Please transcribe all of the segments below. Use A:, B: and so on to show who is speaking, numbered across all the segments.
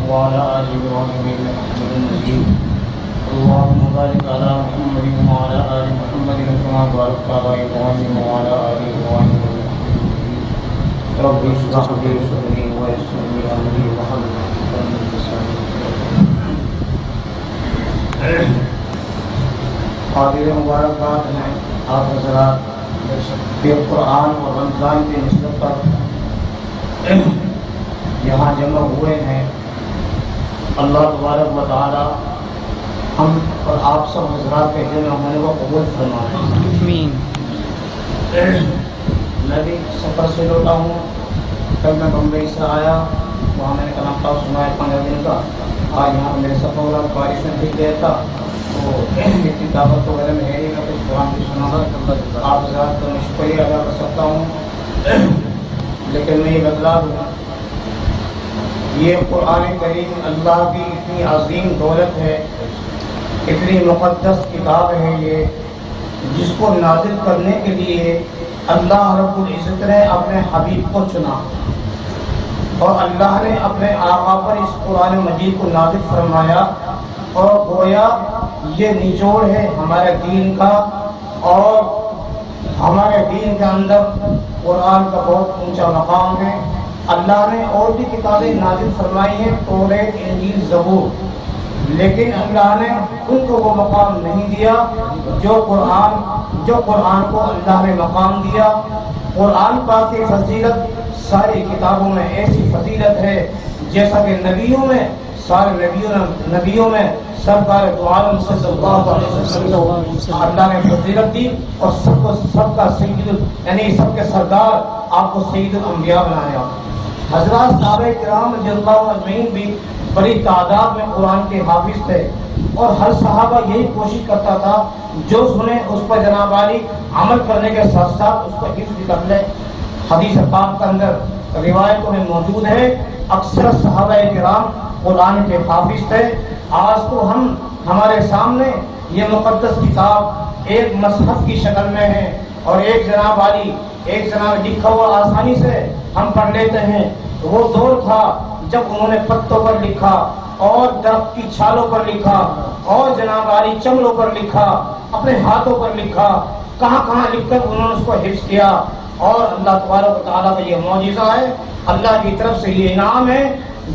A: وعلى آل إبراهيم إنك حميد مجيد اللهم بارك على محمد وعلى آل محمد كما باركت على إبراهيم وعلى آل إبراهيم إنك حميد مجيد رب اشرح لي صدري ويسر لي أمري واحلل عقدة من لساني حاضر مبارکباد ہیں آپ حضرات کہ قرآن اور رمضان کی نسبت پر یہاں جمع ہوئے ہیں. اللہ تبارک و تعالی ہم اور آپ سب حضرات کے جمع ہونے کو قبول فرمائے. آمین. میں بھی سفر سے لوٹا ہوں. کل میں بمبئی سے آیا, وہاں میں نے کلام پاک سنا ہے 15 دن کا. آج یہاں میرے سفر ہوا, بارش میں ٹھیک گیا تھا تو اتنی دعوت وغیرہ میں ہے نہیں, میں کچھ قرآن بھی سنا گا. آپ حضرات کو میں شکریہ ادا کر سکتا ہوں, لیکن میں یہ بدلا دوں. یہ قرآن کریم اللہ کی اتنی عظیم دولت ہے, اتنی مقدس کتاب ہے یہ, جس کو نازل کرنے کے لیے اللہ رب العزت نے اپنے حبیب کو چنا, اور اللہ نے اپنے آقا پر اس قرآن مجید کو نازل فرمایا. اور گویا یہ نچوڑ ہے ہمارے دین کا, اور ہمارے دین کے اندر قرآن کا بہت اونچا مقام ہے. اللہ نے اور بھی کتابیں نازل فرمائی ہیں, توریت, انجیل, زبور, لیکن اللہ نے ان کو وہ مقام نہیں دیا جو قرآن کو اللہ نے مقام دیا. قرآن پاک کی فضیلت ساری کتابوں میں ایسی فضیلت ہے جیسا کہ نبیوں میں سارے نبیوں میں سرکار دو عالم صلی اللہ علیہ وسلم اللہ نے فضیلت دی, اور سب کا سید یعنی سب کے سردار آپ کو سید الانبیاء بنایا. حضرات صحابہ کرام رضی اللہ اجمعین بھی بڑی تعداد میں قرآن کے حافظ تھے, اور ہر صحابہ یہی کوشش کرتا تھا جو سنے اس پر جناب علی عمل کرنے کے ساتھ ساتھ اس کو حفظ کر لے. حدیث پاک کے اندر روایتوں میں موجود ہے اکثر صحابہ کرام قرآن کے حافظ تھے. آج تو ہمارے سامنے یہ مقدس کتاب ایک مصحف کی شکل میں ہے, اور ایک جناب لکھا ہوا آسانی سے ہم پڑھ لیتے ہیں. وہ دور تھا جب انہوں نے پتوں پر لکھا, اور درخت کی چھالوں پر لکھا, اور جناب علی چمڑوں پر لکھا, اپنے ہاتھوں پر لکھا, کہاں کہاں لکھ کر انہوں نے اس کو حفظ کیا. اور اللہ تبارک و تعالیٰ کا یہ معجزہ ہے, اللہ کی طرف سے یہ انعام ہے.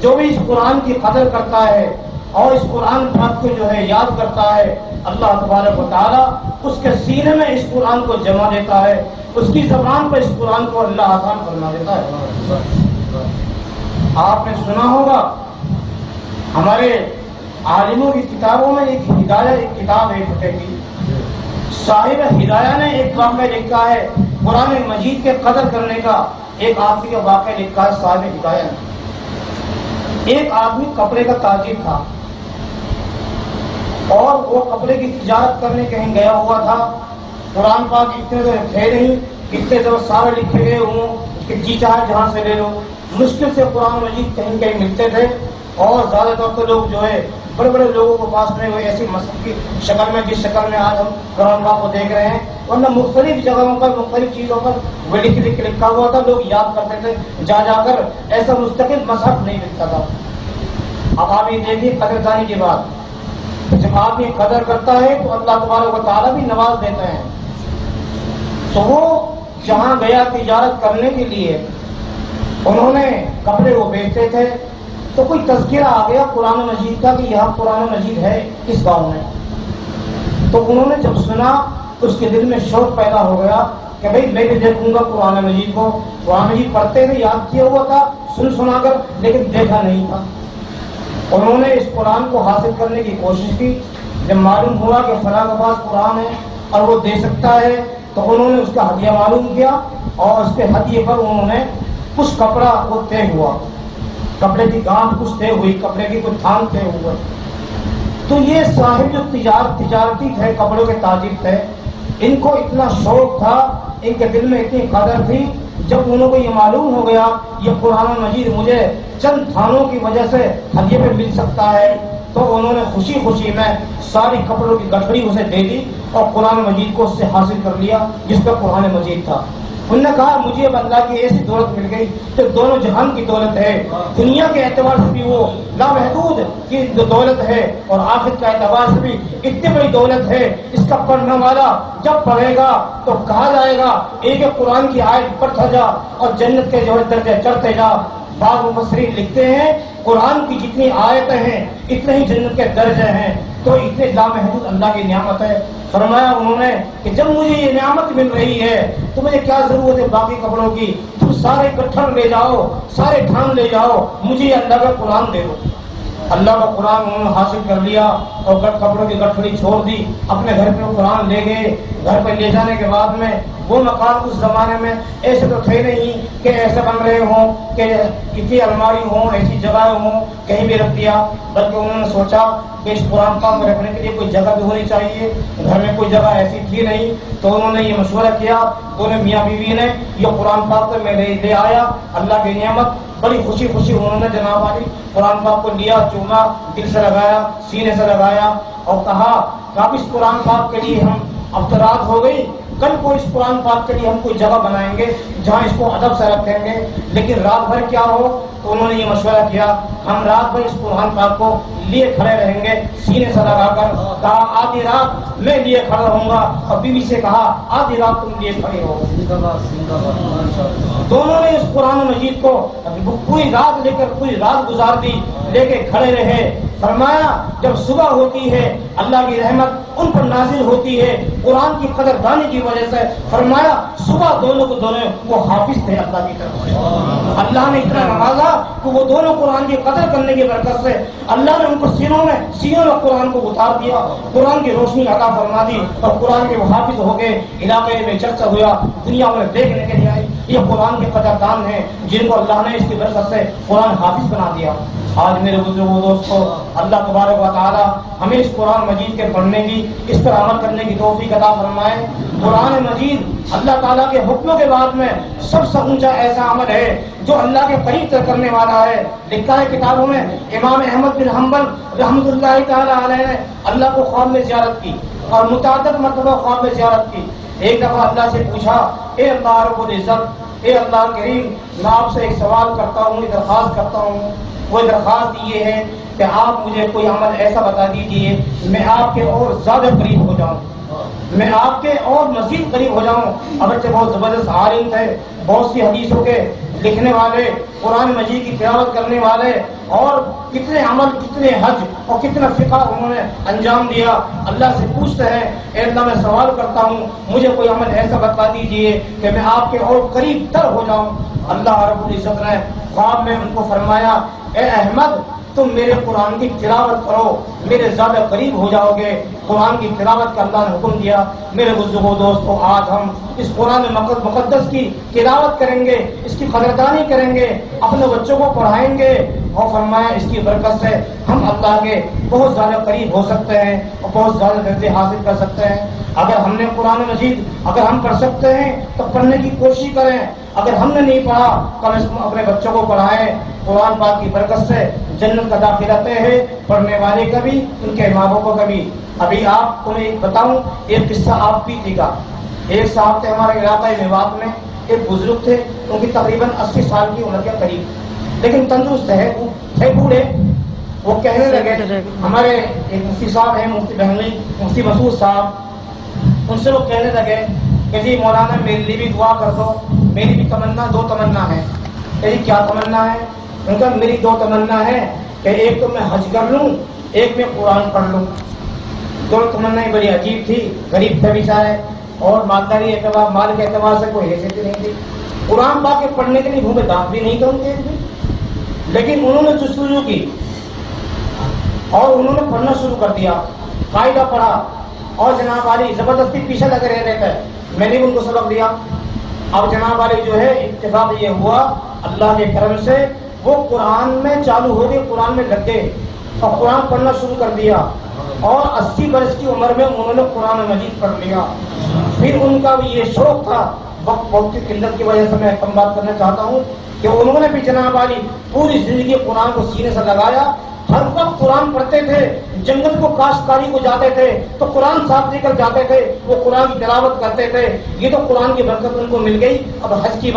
A: جو بھی اس قرآن کی قدر کرتا ہے اور اس قرآن پاک کو جو ہے یاد کرتا ہے, اللہ تبارک و تعالیٰ اس کے سینے میں اس قرآن کو جمع دیتا ہے, اس کی زبان پر اس قرآن کو اللہ آسان فرما دیتا ہے. آپ نے سنا ہوگا ہمارے عالموں کی کتابوں میں ایک کتاب ہے فقہ کی, صاحب ہدایہ نے ایک واقعہ لکھا ہے قرآن مجید کے قدر کرنے کا. ایک آدمی کا واقعہ لکھا ہے صاحب ہدایہ نے. ایک آدمی کپڑے کا تاجر تھا, اور وہ کپڑے کی تجارت کرنے کہیں گیا ہوا تھا. قرآن پاک اتنے تو تھے نہیں, کتنے تو سارے لکھے گئے ہوں کہ جی چاہے جہاں سے لے لو. مشکل سے قرآن مجید کہیں کہیں ملتے تھے, اور زیادہ تر تو لوگ جو ہے بڑے بڑے لوگوں کے پاس میں وہ ایسی مذہب کی شکل میں جس شکل میں آج ہم قرآن پاک کو دیکھ رہے ہیں, ورنہ مختلف جگہوں پر مختلف چیزوں پر وہ لکھا ہوا تھا. لوگ یاد کرتے تھے جا کر, ایسا مستقل مذہب نہیں ملتا تھا. اب آپ یہ دیکھیے قدردانی کی بات, جب آپ یہ قدر کرتا ہے تو اللہ تبارک و تعالیٰ بھی نواز دیتے ہیں. تو وہ جہاں گیا تجارت کرنے کے لیے, انہوں نے کپڑے وہ بیچتے تھے, تو کوئی تذکرہ آ گیا قرآن مجید کا کہ یہاں قرآن مجید ہے اس گاؤں میں. تو انہوں نے جب سنا تو اس کے دل میں شوق پیدا ہو گیا کہ بھئی میں بھی دیکھوں گا قرآن مجید کو. قرآن مجید پڑھتے تھے, یاد کیا ہوا تھا سنا کر, لیکن دیکھا نہیں تھا. انہوں نے اس قرآن کو حاصل کرنے کی کوشش کی. جب معلوم ہوا کہ فلاں کے پاس قرآن ہے اور وہ دے سکتا ہے, تو انہوں نے اس کا ہدیہ معلوم کیا, اور اس کے ہدیے پر انہوں نے کچھ کپڑا وہ طے ہوا, کپڑے کی گانٹھ کچھ طے ہوئی, کپڑے کی کچھ تھان طے ہوئے. تو یہ صاحب جو تجارتی تھے, کپڑوں کے تاجر تھے, ان کو اتنا شوق تھا, ان کے دل میں اتنی قدر تھی. جب انہوں کو یہ معلوم ہو گیا یہ قرآن مجید مجھے چند تھانوں کی وجہ سے ہدیے پہ مل سکتا ہے, تو انہوں نے خوشی میں ساری کپڑوں کی گٹھڑی اسے دے دی, اور قرآن مجید کو اس سے حاصل کر لیا جس کا قرآن مجید تھا. انہوں نے کہا مجھے اب اللہ کی ایسی دولت مل گئی جو دونوں جہان کی دولت ہے، دنیا کے اعتبار سے بھی وہ لامحدود کی دولت ہے اور آخرت کے اعتبار سے بھی اتنی بڑی دولت ہے، اس کا پڑھنے والا جب پڑھے گا تو کہا جائے گا ایک ایک قرآن کی آیت پڑھتا جا اور جنت کے جو ہے درجے چڑھتے جا۔ بعض مفسرین لکھتے ہیں قرآن کی جتنی آیتیں ہیں اتنے ہی جنت کے درجے ہیں، تو اتنے لامحدود اللہ کی نعمت ہے۔ فرمایا انہوں نے کہ جب مجھے یہ نعمت مل رہی ہے تو مجھے کیا ضرورت ہے باقی کپڑوں کی، تم سارے گٹھن لے جاؤ، سارے ٹھان لے جاؤ، مجھے یہ اللہ کا قرآن دے دو۔ اللہ کا قرآن انہوں نے حاصل کر لیا اور کپڑوں کی گٹھڑی چھوڑ دی، اپنے گھر پہ وہ قرآن لے گئے۔ گھر پہ لے جانے کے بعد میں وہ مکان اس زمانے میں ایسے تو تھے نہیں کہ ایسے بن رہے ہوں کہ اتنی الماری ہوں، ایسی جگہ ہوں کہیں بھی رکھ دیا، بلکہ انہوں نے سوچا کہ اس قرآن پاک میں رکھنے کے لیے کوئی جگہ بھی ہونی چاہیے، گھر میں کوئی جگہ ایسی تھی نہیں، تو انہوں نے یہ مشورہ کیا، دونوں میاں بیوی نے یہ قرآن پاک کو میں لے آیا، اللہ کی نعمت، بڑی خوشی خوشی انہوں نے جناب والی قرآن پاک کو لیا، چوما، دل سے لگایا، سینے سے لگایا اور کہا کہ اب اس قرآن پاک کے لیے ہم اب تو رات ہو گئی، کل کو اس قرآن پاک کے لیے ہم کوئی جگہ بنائیں گے جہاں اس کو ادب سے رکھیں گے، لیکن رات بھر کیا ہو، تو انہوں نے یہ مشورہ کیا ہم رات بھر اس قرآن پاک کو لیے کھڑے رہیں گے، سینے سے لگا کر۔ کہا آدھی رات میں لیے کھڑا رہوں گا، اور بیوی سے کہا آدھی رات تم لیے کھڑے ہو۔ دونوں نے اس قرآن مجید کو پوری رات لے کر پوری رات گزار دی، لے کے کھڑے رہے۔ فرمایا جب صبح ہوتی ہے اللہ کی رحمت ان پر نازل ہوتی ہے قرآن کی قدر دانی کی وجہ سے۔ فرمایا صبح دونوں کو دونوں وہ حافظ تھے اللہ کی طرف سے، اللہ نے اتنا نوازا کہ وہ دونوں قرآن کی قدر کرنے کی برکت سے اللہ نے ان کو سینوں میں قرآن کو اتار دیا، قرآن کی روشنی عطا فرما دی اور قرآن کے وہ حافظ ہو گئے۔ علاقے میں چرچا ہوا، دنیا میں دیکھنے کے لیے آئی یہ قرآن کے قدردان ہیں جن کو اللہ نے اس کی برکت سے قرآن حافظ بنا دیا۔ آج میرے بزرگوں دوستوں، اللہ تبارک و تعالی ہمیں اس قرآن مجید کے پڑھنے کی، اس پر عمل کرنے کی توفیق عطا فرمائے۔ قرآن مجید اللہ تعالیٰ کے حکموں کے بعد میں سب سے اونچا ایسا عمل ہے جو اللہ کے قریب تک کرنے والا ہے۔ لکھا ہے کتابوں میں امام احمد بن حنبل رحمۃ اللہ تعالیٰ علیہ نے اللہ کو خواب میں زیارت کی اور متعدد مرتبہ خواب میں زیارت کی۔ ایک دفعہ اللہ سے پوچھا اے اللہ رب العزت، اے اللہ کریم، میں آپ سے ایک سوال کرتا ہوں، ایک درخواست کرتا ہوں۔ وہ درخواست یہ ہے کہ آپ مجھے کوئی عمل ایسا بتا دیجئے میں آپ کے اور زیادہ قریب ہو جاؤں، میں آپ کے اور مزید قریب ہو جاؤں۔ اگرچہ بہت زبردست عالم تھے، بہت سی حدیثوں کے لکھنے والے، قرآن مجید کی تلاوت کرنے والے، اور کتنے عمل، کتنے حج اور کتنا فقہ انہوں نے انجام دیا۔ اللہ سے پوچھتے ہیں اے اللہ میں سوال کرتا ہوں مجھے کوئی عمل ایسا بتا دیجئے کہ میں آپ کے اور قریب تر ہو جاؤں۔ اللہ رب العزت نے خواب میں ان کو فرمایا اے احمد تم میرے قرآن کی تلاوت کرو، میرے زیادہ قریب ہو جاؤ گے۔ قرآن کی تلاوت کا اللہ نے حکم دیا۔ میرے بزرگوں دوستوں، آج ہم اس قرآن مقدس کی تلاوت کریں گے، اس کی قدردانی کریں گے، اپنے بچوں کو پڑھائیں گے، اور فرمایا اس کی برکت سے ہم اللہ کے بہت زیادہ قریب ہو سکتے ہیں اور بہت زیادہ درجے حاصل کر سکتے ہیں۔ اگر ہم نے قرآن مجید اگر ہم پڑھ سکتے ہیں تو پڑھنے کی کوشش کریں، اگر ہم نے نہیں پڑھا تو ہم اپنے بچوں کو پڑھائیں۔ قرآن پاک کی برکت سے جنت کا داخلہ طے ہے، پڑھنے والے کا بھی، ان کے ماں باپوں کا بھی۔ ابھی آپ کو میں بتاؤں ایک قصہ آپ بیتی کا۔ ایک صاحب تھے ہمارے علاقۂ میوات میں، ایک بزرگ تھے، ان کی تقریباً 80 سال کی عمر کے قریب، لیکن تندرست تھے بوڑھے۔ وہ کہنے لگے، ہمارے ایک مفتی صاحب ہیں، مفتی بہنوی، مفتی مسعود صاحب، ان سے وہ کہنے لگے کہ جی مولانا میرے لیے بھی دعا کر دو، میری بھی تمنا، 2 تمنا ہے۔ کہ جی کیا تمنا ہے؟ ان کا میری 2 تمنا ہے کہ ایک تو میں حج کر لوں، ایک میں قرآن پڑھ لوں۔ 2 تمنائیں بڑی عجیب تھی، غریب تھے بیچارے اور مالداری اعتبار، مال کے اعتبار سے کوئی حیثیت نہیں تھی، قرآن پاک کے پڑھنے کے لیے منہ میں دانت بھی نہیں کرتے تھے، لیکن انہوں نے جستجو کی اور انہوں نے پڑھنا شروع کر دیا، قاعدہ پڑھا اور جناب والی زبردستی پیچھے لگے رہتے تھے۔ میں نے ان کو سبق دیا۔ اب جناب والی جو ہے اتفاق یہ ہوا اللہ کے کرم سے وہ قرآن میں چالو ہو گئے، قرآن میں لگ گئے اور قرآن پڑھنا شروع کر دیا، اور 80 برس کی عمر میں انہوں نے قرآن مجید پڑھ لیا۔ پھر ان کا بھی یہ شوق تھا، وقت بہت کی قلت کی وجہ سے میں کم بات کرنا چاہتا ہوں کہ انہوں نے بھی جناب والی پوری زندگی قرآن کو سینے سے لگایا ہر وقت قرآن پڑھتے تھے، جنگل کو کاشتکاری کو جاتے تھے تو قرآن ساتھ لے کر جاتے تھے، وہ قرآن کی تلاوت کرتے تھے. یہ تو قرآن کی برکت ان کو مل گئی. اب حج کی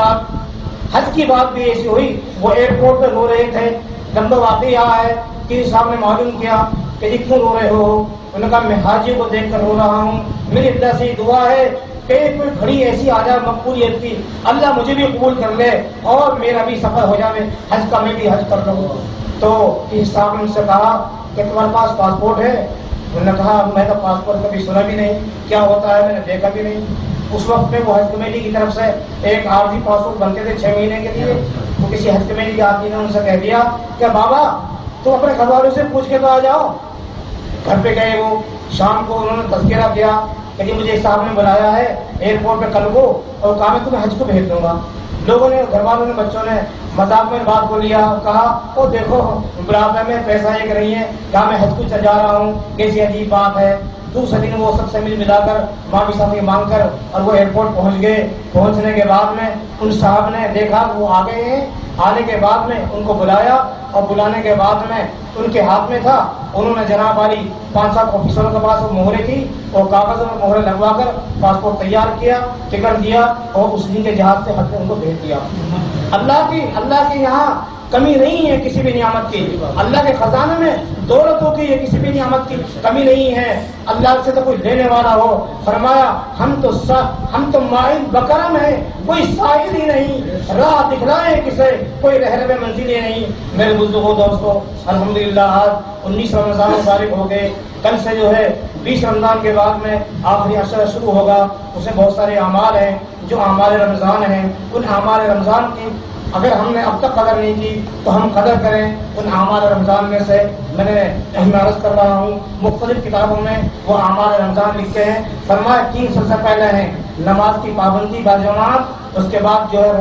A: بات بھی ایسی ہوئی. وہ ایئرپورٹ پہ رو رہے تھے. لمبا واقعہ ہے کہ صاحب نے معلوم کیا کہ جی کیوں رو رہے ہو؟ انہوں نے کہا میں حاجی کو دیکھ کر رو رہا ہوں، میری اللہ سے دعا ہے کہ کوئی گھڑی ایسی آ جائے مقبولیت کی، اللہ مجھے بھی قبول کر لے اور میرا بھی سفر ہو جائے، حج کا میں بھی حج کر لوں. تو اس صاحب نے ان سے کہا کہ تمہارے پاس پاسپورٹ ہے؟ انہوں نے کہا میں تو پاسپورٹ کبھی سنا بھی نہیں، کیا ہوتا ہے میں نے دیکھا بھی نہیں. اس وقت میں وہ حج کمیٹی کی طرف سے ایک عارضی پاسپورٹ بنتے تھے 6 مہینے کے لیے. تو کسی حج کمیٹی کے آدمی نے ان سے کہہ دیا کہ بابا تم اپنے گھر والوں سے پوچھ کے تو آ جاؤ. گھر پہ گئے، وہ شام کو انہوں نے تذکرہ کیا کہ جی مجھے صاحب نے بلایا ہے ایئرپورٹ پہ کل کو اور کہا میں تمہیں حج کو بھیج دوں گا. لوگوں نے، گھر والوں نے، بچوں نے مذاق میں بات کو لیا، کہا او دیکھو بڑھاپے میں پیسہ یہ کر رہی ہے، کہا میں حج کو جا رہا ہوں، کیسی عجیب بات ہے. دوسرے دن وہ سب سے ملا کر معافی صاحب مانگ کر اور وہ ایئرپورٹ پہنچ گئے. پہنچنے کے بعد میں ان صاحب نے دیکھا وہ آ گئے ہیں. آنے کے بعد میں ان کو بلایا اور بلانے کے بعد میں ان کے ہاتھ میں تھا، انہوں نے جناب والی 5-7 آفیسروں کے پاس وہ مہریں تھی اور کاغذ میں مہریں لگوا کر پاسپورٹ تیار کیا، ٹکٹ دیا اور اس دن کے جہاز سے حج ان کو بھیج دیا. اللہ کی یہاں کمی نہیں ہے کسی بھی نعمت کی. اللہ کے خزانے میں دولتوں کی یہ کسی بھی نعمت کی کمی نہیں ہے. اللہ سے تو کوئی لینے والا ہو. فرمایا ہم تو مائل بکرم ہے، کوئی سائل ہی نہیں، راہ دکھلائے کسے کوئی رہنم منزل ہی نہیں. میرے بزرگوں دوستوں، الحمدللہ آج 19 رمضان فارغ ہو گئے. کل سے جو ہے 20 رمضان کے بعد میں آخری عشرہ شروع ہوگا. اس میں بہت سارے اعمال ہیں جو اعمال رمضان ہیں. ان اعمال رمضان کی اگر ہم نے اب تک قدر نہیں کی تو ہم قدر کریں. ان اعمال رمضان میں سے میں نے عرض کر رہا ہوں مختلف کتابوں میں وہ اعمال رمضان لکھتے ہیں. فرمایا 3 سب سے پہلے ہیں نماز کی پابندی باجماعت، اس کے بعد جو ہے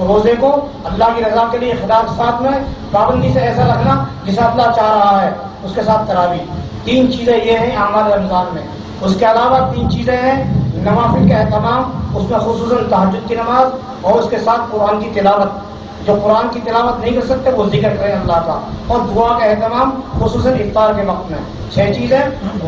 A: روزے کو اللہ کی رضا کے لیے خدا کے ساتھ میں پابندی سے ایسا رکھنا جسے اللہ چاہ رہا ہے، اس کے ساتھ تراویح. 3 چیزیں یہ ہیں اعمال رمضان میں. اس کے علاوہ 3 چیزیں ہیں نوافل کا اہتمام، اس میں خصوصاً تہجد کی نماز اور اس کے ساتھ قرآن کی تلاوت. جو قرآن کی تلاوت نہیں کر سکتے وہ ذکر کریں اللہ کا، اور دعا کا اہتمام خصوصاً افطار کے وقت میں. 6 چیزیں.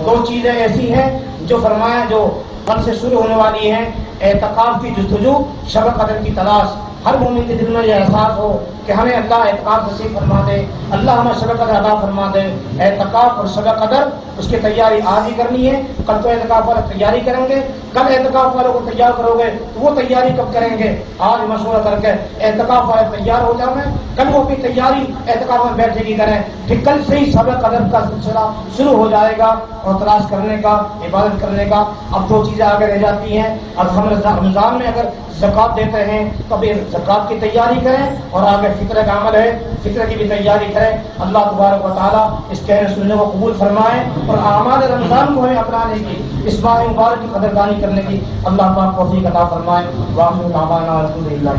A: 2 چیزیں ایسی ہیں جو فرمایا جو کل سے شروع ہونے والی ہیں. اعتکاف کی جستجو، شب قدر کی تلاش. ہر مومن کے دل میں یہ احساس ہو کہ ہمیں اللہ اعتکاف نصیب فرما دے، اللہ ہمیں شب قدر عطا فرما دے. اعتکاف اور شب قدر اس کی تیاری آج ہی کرنی ہے. کل تو اعتکاف والے تیاری کریں گے، کل اعتکاف والوں کو تیار کرو گے تو وہ تیاری کب کریں گے؟ آج مشورہ کر کے اعتکاف والے تیار ہو جائیں، کل وہ بھی تیاری اعتکاف میں بیٹھے کی کریں. پھر کل سے ہی شب قدر کا سلسلہ شروع ہو جائے گا اور تلاش کرنے کا، عبادت کرنے کا. اب 2 چیزیں آگے رہ جاتی ہیں. اب ہم رمضان میں اگر زکوٰۃ دیتے ہیں تو اب زکوٰۃ کی تیاری کریں اور آگے فطر کا عمل ہے، فطر کی بھی تیاری کریں. اللہ تبارک و تعالیٰ اس کہنے سننے کو قبول فرمائے اور اعمال رمضان کو ہمیں اپنانے کی، اس ماہ مبارک کی قدردانی کرنے کی اللہ پاک توفیق عطا فرمائے. واخر دعوانا الحمدللہ.